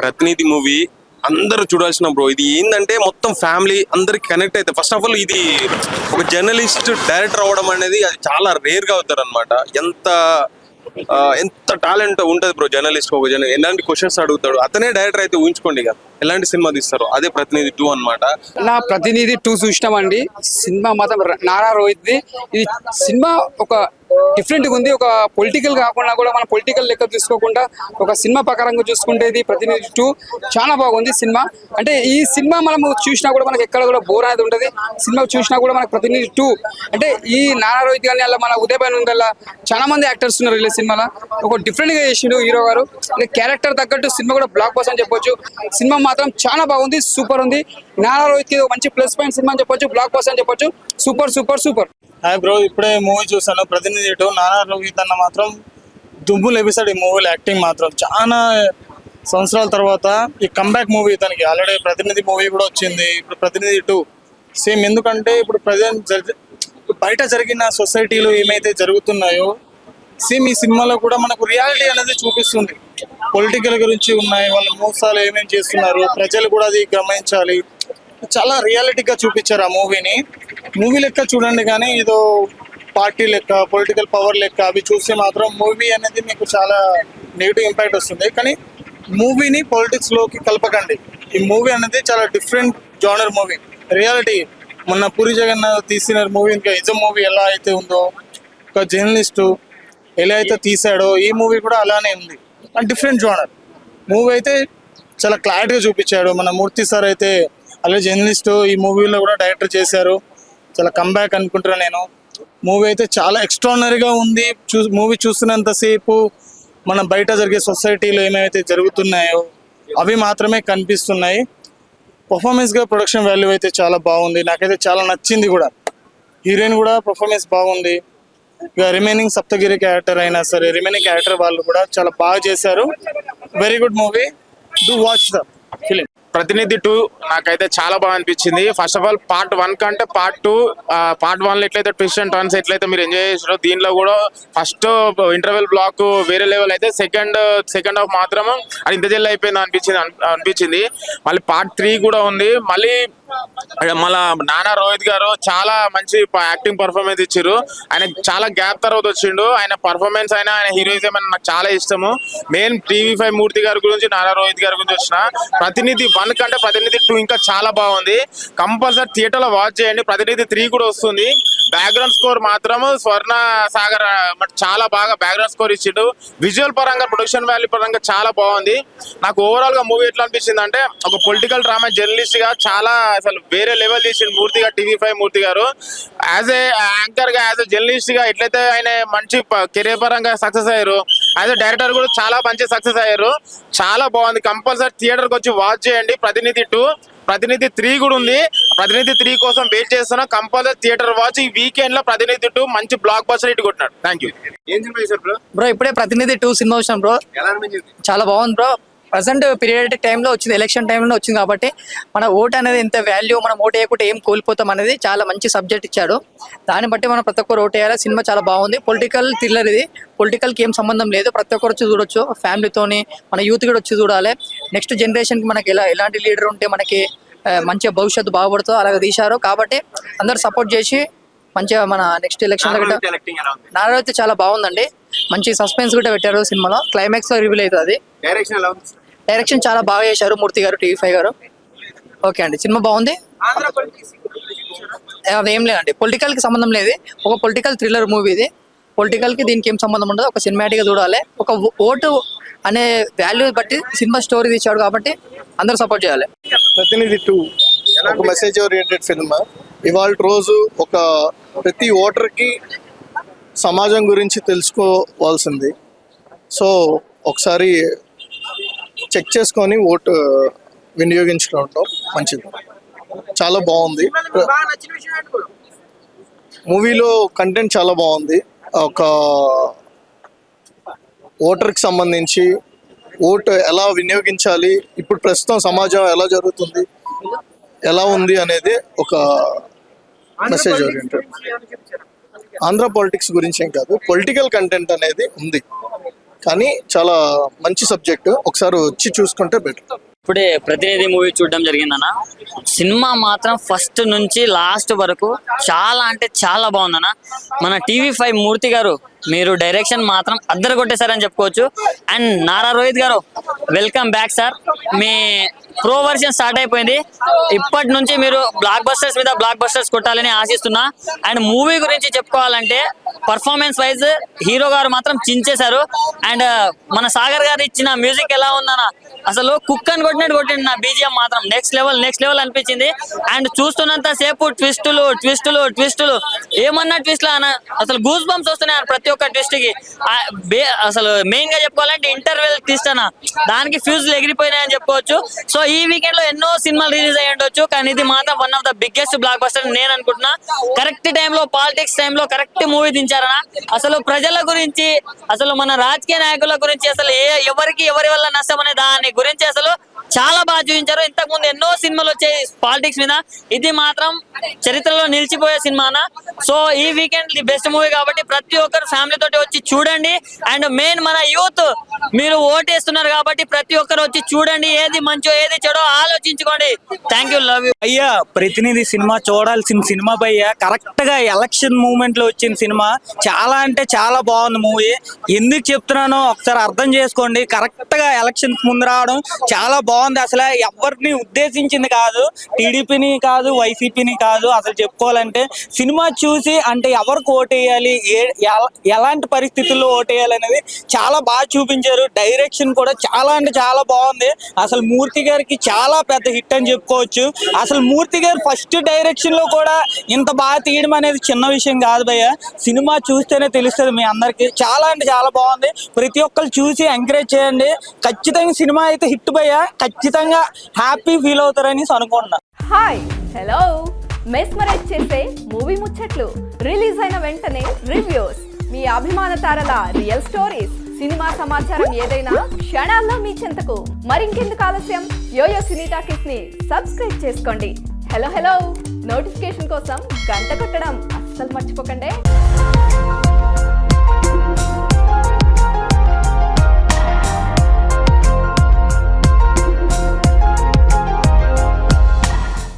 ప్రతినిధి మూవీ అందరూ చూడాల్సిన బ్రో. ఇది ఏంటంటే మొత్తం ఫ్యామిలీ అందరికి కనెక్ట్ అయితే. ఫస్ట్ ఆఫ్ ఆల్ ఇది ఒక జర్నలిస్ట్ డైరెక్టర్ అవ్వడం అనేది అది చాలా రేర్ గా అవుతారు అనమాట. ఎంత టాలెంట్ ఉంటది బ్రో జర్నలిస్ట్. ఒక ఎలాంటి క్వశ్చన్స్ అడుగుతాడు అతనే డైరెక్టర్ అయితే ఊహించుకోండి ఇక ఎలాంటి సినిమా తీస్తారు. అదే ప్రతినిధి 2 అనమాట. నా ప్రతినిధి 2 చూసినామండి. సినిమా మాత్రం నారా రోహిత్ది. ఇది సినిమా ఒక డిఫరెంట్ గా ఉంది. ఒక పొలిటికల్ కాకుండా కూడా మన పొలిటికల్ లెక్క తీసుకోకుండా ఒక సినిమా ప్రకారంగా చూసుకుంటే ఇది ప్రతినిధి 2 చాలా బాగుంది సినిమా. అంటే ఈ సినిమా మనము చూసినా కూడా మనకి ఎక్కడ కూడా బోర్ అనేది ఉంటుంది. సినిమా చూసినా కూడా మనకు ప్రతినిధి 2 అంటే ఈ నారా రోహిత్ కానీ అలా మన ఉదయ్ భాన్ ఉందల్లా చాలా మంది యాక్టర్స్ ఉన్నారు ఈ సినిమాలో. ఒక డిఫరెంట్ గా చేసిండు హీరో గారు. అంటే క్యారెక్టర్ తగ్గట్టు సినిమా కూడా బ్లాక్ బస్టర్ అని చెప్పొచ్చు. సినిమా మాత్రం చాలా బాగుంది, సూపర్ ఉంది. నారా రోహిత్ కి మంచి ప్లస్ పాయింట్ సినిమా అని చెప్పొచ్చు, బ్లాక్ బస్టర్ అని చెప్పొచ్చు. Super super super. Hi bro, ఇప్పుడే మూవీ చూసాను ప్రతినిధి 2. నారా రోహిత్ అన్న మాత్రం దుమ్ములు ఎపిసోడ్. ఈ మూవీలో యాక్టింగ్ మాత్రం చాలా సంవత్సరాల తర్వాత ఈ కంబ్యాక్ మూవీ ఇతనికి. ఆల్రెడీ ప్రతినిధి మూవీ కూడా వచ్చింది, ఇప్పుడు ప్రతినిధి 2 సేమ్. ఎందుకంటే ఇప్పుడు ప్రజెంట్ బయట జరిగిన సొసైటీలో ఏమైతే జరుగుతున్నాయో సేమ్ ఈ సినిమాలో కూడా మనకు రియాలిటీ అనేది చూపిస్తుంది. పొలిటికల్ గురించి ఉన్నాయి, వాళ్ళ మోసాలు ఏమేమి చేస్తున్నారు, ప్రజలు కూడా అది గమనించాలి. చాలా రియాలిటీగా చూపించారు ఆ మూవీని. మూవీ లెక్క చూడండి కానీ ఏదో పార్టీ లెక్క, పొలిటికల్ పవర్ లెక్క అవి చూస్తే మాత్రం మూవీ అనేది మీకు చాలా నెగిటివ్ ఇంపాక్ట్ వస్తుంది. కానీ మూవీని పొలిటిక్స్లోకి కలపకండి. ఈ మూవీ అనేది చాలా డిఫరెంట్ జానర్ మూవీ. రియాలిటీ మొన్న పూరి జగన్నాథ్ తీసిన మూవీ ఇంకా ఇజం మూవీ ఎలా అయితే ఉందో, ఒక జర్నలిస్టు ఎలా అయితే తీసాడో ఈ మూవీ కూడా అలానే ఉంది. డిఫరెంట్ జానర్ మూవీ అయితే చాలా క్లారిటీగా చూపించాడు. మన మూర్తి సార్ అయితే అలాగే జర్నలిస్ట్ ఈ మూవీలో కూడా డైరెక్టర్ చేశారు. చాలా కంబ్యాక్ అనుకుంటున్నాను నేను. మూవీ అయితే చాలా ఎక్స్ట్రాడినరీగా ఉంది. మూవీ చూస్తున్నంతసేపు మన బయట జరిగే సొసైటీలో ఏమైతే జరుగుతున్నాయో అవి మాత్రమే కనిపిస్తున్నాయి. పర్ఫార్మెన్స్గా ప్రొడక్షన్ వాల్యూ అయితే చాలా బాగుంది. నాకైతే చాలా నచ్చింది కూడా. హీరోయిన్ కూడా పర్ఫార్మెన్స్ బాగుంది. ఇక రిమైనింగ్ సప్తగిరి క్యారెక్టర్ అయినా సరే రిమైనింగ్ క్యారెక్టర్ వాళ్ళు కూడా చాలా బాగా చేశారు. Very good movie. Do watch the film. ప్రతినిధి 2 నాకైతే చాలా బాగా అనిపించింది. ఫస్ట్ ఆఫ్ ఆల్ పార్ట్ 1 కంటే పార్ట్ 2, పార్ట్ 1లో ఎట్లయితే ట్విస్ట్ అండ్ టర్న్స్ ఎట్లయితే మీరు ఎంజాయ్ చేసారో దీనిలో కూడా ఫస్ట్ ఇంటర్వెల్ బ్లాక్ వేరే లెవెల్ అయితే సెకండ్ హాఫ్ మాత్రం అది ఇంత జల్లి అయిపోయింది అనిపించింది. మళ్ళీ పార్ట్ 3 కూడా ఉంది. మళ్ళీ నానా రోహిత్ గారు చాలా మంచి యాక్టింగ్ పర్ఫార్మెన్స్ ఇచ్చారు. ఆయన చాలా గ్యాప్ తర్వాత వచ్చిండు. ఆయన పర్ఫార్మెన్స్ అయినా ఆయన హీరోయిజం అయినా నాకు చాలా ఇష్టము. మెయిన్ TV5 మూర్తి గారి గురించి, నానా రోహిత్ గారి గురించి వచ్చిన ప్రతినిధి 1 కంటే ప్రతినిధి 2 ఇంకా చాలా బాగుంది. కంపల్సరీ థియేటర్ లో వాచ్ చేయండి. ప్రతినిధి 3 కూడా వస్తుంది. బ్యాక్గ్రౌండ్ స్కోర్ మాత్రం స్వర్ణ సాగర్ చాలా బాగా బ్యాక్గ్రౌండ్ స్కోర్ ఇచ్చిండు. విజువల్ పరంగా, ప్రొడక్షన్ వాల్యూ పరంగా చాలా బాగుంది. నాకు ఓవరాల్ గా మూవీ ఎట్లా అనిపించింది అంటే ఒక పొలిటికల్ డ్రామా జర్నలిస్ట్ గా చాలా అసలు వేరే లెవెల్ తీసిండు మూర్తిగా. TV5 మూర్తి గారు యాజ్ ఏ యాంకర్ గా, యాజ్ ఏ జర్నలిస్ట్ గా ఎట్లయితే ఆయన మంచి కెరీర్ పరంగా సక్సెస్ అయ్యారు, యాజ్ ఏ డైరెక్టర్ కూడా చాలా మంచి సక్సెస్ అయ్యారు. చాలా బాగుంది. కంపల్సరీ థియేటర్ కి వచ్చి వాచ్ చేయండి. ప్రతినిధి 2, ప్రతినిధి 3 కూడా ఉంది. ప్రతినిధి 3 కోసం వెయిట్ చేస్తున్నా. Compulsory theatre watch. ఈ వీకెండ్ లో ప్రతినిధి 2 మంచి బ్లాక్ బస్టర్ హిట్ కొట్టినాడు. Thank you. ఏం సినిమా చేశారు బ్రో? బ్రో ఇప్పుడే ప్రతినిధి 2 సినిమా వచ్చాను బ్రో. ఎలా అనిపించింది? చాలా బాగుంది బ్రో. ప్రజెంట్ పీరియడ్ టైంలో వచ్చింది, ఎలక్షన్ టైంలో వచ్చింది కాబట్టి మన ఓటు అనేది ఎంత వాల్యూ, మనం ఓటు వేయకుంటే ఏం కోల్పోతాం అనేది చాలా మంచి సబ్జెక్ట్ ఇచ్చాడు. దాన్ని బట్టి మనం ప్రతి ఒక్కరు ఓటు వేయాలి. సినిమా చాలా బాగుంది. పొలిటికల్ థ్రిల్లర్ ఇది. పొలిటికల్కి ఏం సంబంధం లేదు. ప్రతి ఒక్కరు వచ్చి చూడొచ్చు. ఫ్యామిలీతోని మన యూత్ కూడా వచ్చి చూడాలి. నెక్స్ట్ జనరేషన్కి మనకి ఎలాంటి లీడర్ ఉంటే మనకి మంచిగా భవిష్యత్తు బాగుపడుతుందో అలాగే తీశారు. కాబట్టి అందరు సపోర్ట్ చేసి మంచిగా మన నెక్స్ట్ ఎలక్షన్ నారా అయితే చాలా బాగుందండి. మంచి సస్పెన్స్ కూడా పెట్టారు సినిమాలో. క్లైమాక్స్ లో రివీల్ అవుతుంది. డైరెక్షన్ చాలా బాగా చేశారు మూర్తి గారు, TV5 గారు. ఓకే అండి, సినిమా బాగుంది. అదేం లేదండి, పొలిటికల్ కి సంబంధం లేదు. ఒక పొలిటికల్ థ్రిల్లర్ మూవీ ఇది. పొలిటికల్ కి దీనికి ఏం సంబంధం ఉండదు. ఒక సినిమాటిక్ గా చూడాలి. ఒక ఓటు అనే వాల్యూ బట్టి సినిమా స్టోరీ తీశాడు కాబట్టి అందరూ సపోర్ట్ చేయాలి. ప్రతినిధి 2 ఒక మెసేజ్ ఓరియంటెడ్ ఫిల్మ్. ఇవాళ రోజు ఒక ప్రతి ఓటర్కి సమాజం గురించి తెలుసుకోవాల్సింది. సో ఒకసారి చెక్ చేసుకొని ఓటు వినియోగించుకోవడం మంచిది. చాలా బాగుంది. మూవీలో కంటెంట్ చాలా బాగుంది. ఒక ఓటర్కి సంబంధించి ఓటు ఎలా వినియోగించాలి, ఇప్పుడు ప్రస్తుతం సమాజం ఎలా జరుగుతుంది, ఎలా ఉంది అనేది ఒక మెసేజ్ ఓరియంటెడ్. ఆంధ్ర పాలిటిక్స్ గురించి ఏం కాదు, పొలిటికల్ కంటెంట్ అనేది ఉంది. కానీ చాలా మంచి సబ్జెక్ట్, ఒకసారి వచ్చి చూసుకుంటే బెటర్. ఇప్పుడే ప్రతినిధి మూవీ చూడడం జరిగిందన్న. సినిమా మాత్రం ఫస్ట్ నుంచి లాస్ట్ వరకు చాలా అంటే చాలా బాగుందన్న. మన TV5 మూర్తి గారు మీరు డైరెక్షన్ మాత్రం అద్దరు కొట్టేశారని చెప్పుకోవచ్చు. అండ్ నారా రోహిత్ గారు వెల్కమ్ బ్యాక్ సార్. మీ ప్రో వర్షన్ స్టార్ట్ అయిపోయింది. ఇప్పటి నుంచి మీరు బ్లాక్ బస్టర్స్ మీద బ్లాక్ బస్టర్స్ కొట్టాలని ఆశిస్తున్నా. అండ్ మూవీ గురించి చెప్పుకోవాలంటే పర్ఫార్మెన్స్ వైజ్ హీరో గారు మాత్రం చించేశారు. అండ్ మన సాగర్ గారు ఇచ్చిన మ్యూజిక్ ఎలా ఉందన్న, అసలు కుక్ అని కొట్టినట్టు కొట్టింది. నా బీజిఎం మాత్రం నెక్స్ట్ లెవెల్ అనిపించింది. అండ్ చూస్తున్నంత సేపు ట్విస్టులు ఏమన్నా ట్విస్ట్ లా అసలు గూస్ బంప్స్ వస్తున్నాయి ప్రతి ఒక్క ట్విస్ట్ కి. అసలు మెయిన్ గా చెప్పుకోవాలంటే ఇంటర్వెల్ ట్విస్ట్ అన్న, దానికి ఫ్యూజులు ఎగిరిపోయినాయని చెప్పుకోవచ్చు. సో ఈ వీకెండ్ లో ఎన్నో సినిమాలు రిలీజ్ అయ్యి ఉండొచ్చు, కానీ ఇది మాత్రం one of the biggest block buster నేను అనుకుంటున్నా. కరెక్ట్ టైంలో పాలిటిక్స్ టైంలో కరెక్ట్ మూవీ దించారన్న. అసలు ప్రజల గురించి, అసలు మన రాజకీయ నాయకుల గురించి, అసలు ఎవరి వల్ల నష్టం అనే దాని గురించి అసలు చాలా బాగా చూపించారు. ఇంతకు ముందు ఎన్నో సినిమాలు వచ్చాయి పాలిటిక్స్ మీద, ఇది మాత్రం చరిత్రలో నిలిచిపోయే సినిమానా. సో ఈ వీకెండ్ ది బెస్ట్ మూవీ కాబట్టి ప్రతి ఒక్కరు ఫ్యామిలీ తోటి వచ్చి చూడండి. అండ్ మెయిన్ మన యూత్ మీరు ఓటేస్తున్నారు కాబట్టి ప్రతి ఒక్కరు వచ్చి చూడండి. ఏది మంచో ఏది చెడో ఆలోచించుకోండి. Thank you, love you. అయ్యా ప్రతినిధి సినిమా చూడాల్సిన సినిమా భయ్యా. కరెక్ట్ గా ఎలక్షన్ మూమెంట్ లో వచ్చిన సినిమా, చాలా అంటే చాలా బాగుంది మూవీ. ఎందుకు చెప్తున్నానో ఒకసారి అర్థం చేసుకోండి. కరెక్ట్ గా ఎలక్షన్స్ ముందు రావడం చాలా బాగుంది. అసలు ఎవరిని ఉద్దేశించింది కాదు, టీడీపీని కాదు, వైసీపీని కాదు. అసలు చెప్పుకోవాలంటే సినిమా చూసి అంటే ఎవరికి ఓటేయాలి, ఎలాంటి పరిస్థితుల్లో ఓటేయాలి అనేది చాలా బాగా చూపించారు. డైరెక్షన్ కూడా చాలా అంటే చాలా బాగుంది. అసలు మూర్తి గారికి చాలా పెద్ద హిట్ అని చెప్పుకోవచ్చు. అసలు మూర్తి గారు ఫస్ట్ డైరెక్షన్ లో కూడా ఇంత బాగా తీయడం అనేది చిన్న విషయం కాదు భయ్య. సినిమా చూస్తేనే తెలుస్తుంది మీ అందరికి. చాలా అంటే చాలా బాగుంది. ప్రతి ఒక్కరు చూసి ఎంకరేజ్ చేయండి. ఖచ్చితంగా సినిమా అయితే హిట్ భయ్య. ఖచ్చితంగా హ్యాపీ ఫీల్ అవుతారని అనుకుంటున్నా. హాయ్ హలో, మెస్మరైజ్ చేసే మూవీ ముచ్చట్లు, రిలీజ్ అయిన వెంటనే రివ్యూస్, మీ అభిమాన తారల రియల్ స్టోరీస్, సినిమా సమాచారం ఏదైనా క్షణాల్లో మీ చెంతకు. మరింకెందుకు ఆలస్యం, యోయో సినీ టాకీస్ ని సబ్స్క్రైబ్ చేసుకోండి. హలో నోటిఫికేషన్ కోసం గంట కొట్టడం అస్సలు మర్చిపోకండి.